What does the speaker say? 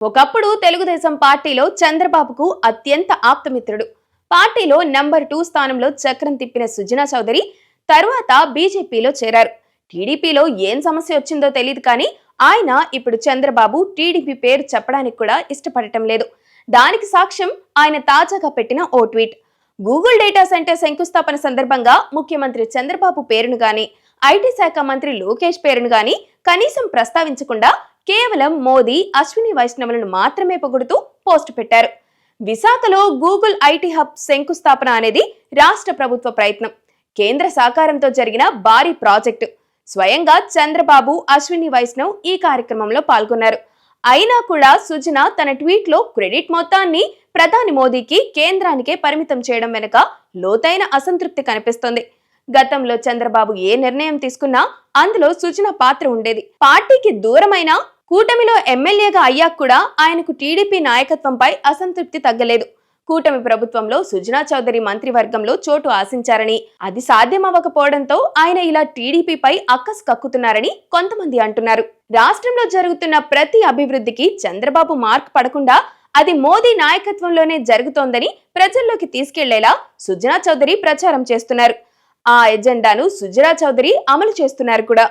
ఒకప్పుడు తెలుగుదేశం పార్టీలో చంద్రబాబుకు అత్యంత ఆప్తమిత్రుడు. పార్టీలో నంబర్ 2 స్థానంలో చక్రం తిప్పిన సుజనా చౌదరి తరువాత బీజేపీలో చేరారు. టీడీపీలో ఏం సమస్య వచ్చిందో తెలియదు కానీ ఆయన ఇప్పుడు చంద్రబాబు టీడీపీ పేరు చెప్పడానికి కూడా ఇష్టపడటం లేదు. దానికి సాక్ష్యం ఆయన తాజాగా పెట్టిన ఓ ట్వీట్. గూగుల్ డేటా సెంటర్ శంకుస్థాపన సందర్భంగా ముఖ్యమంత్రి చంద్రబాబు పేరును గాని, ఐటీ శాఖ మంత్రి లోకేష్ పేరును గాని కనీసం ప్రస్తావించకుండా కేవలం మోదీ, అశ్విని వైష్ణవులను మాత్రమే పొగుడుతూ పోస్టు పెట్టారు. విశాఖలో గూగుల్ ఐటీ హబ్ శంకుస్థాపన అనేది రాష్ట్ర ప్రభుత్వ ప్రయత్నం, కేంద్ర సహకారంతో జరిగిన భారీ ప్రాజెక్టు. స్వయంగా చంద్రబాబు, అశ్విని వైష్ణవ్ ఈ కార్యక్రమంలో పాల్గొన్నారు. అయినా కూడా సుజన తన ట్వీట్ లో క్రెడిట్ మొత్తాన్ని ప్రధాని మోదీకి, కేంద్రానికే పరిమితం చేయడం వెనుక లోతైన అసంతృప్తి కనిపిస్తోంది. గతంలో చంద్రబాబు ఏ నిర్ణయం తీసుకున్నా అందులో సుజన పాత్ర ఉండేది. పార్టీకి దూరమైన కూటమిలో ఎమ్మెల్యేగా అయ్యాక కూడా ఆయనకు టీడీపీ నాయకత్వంపై అసంతృప్తి తగ్గలేదు. కూటమి ప్రభుత్వంలో సుజనా చౌదరి మంత్రివర్గంలో చోటు ఆశించారని, అది సాధ్యమవ్వకపోవడంతో ఆయన ఇలా టీడీపీపై అక్కసు కక్కుతున్నారని కొంతమంది అంటున్నారు. రాష్ట్రంలో జరుగుతున్న ప్రతి అభివృద్ధికి చంద్రబాబు మార్క్ పడకుండా అది మోదీ నాయకత్వంలోనే జరుగుతోందని ప్రజల్లోకి తీసుకెళ్లేలా సుజనా చౌదరి ప్రచారం చేస్తున్నారు. ఆ ఎజెండాను సుజనా చౌదరి అమలు చేస్తున్నారు కూడా.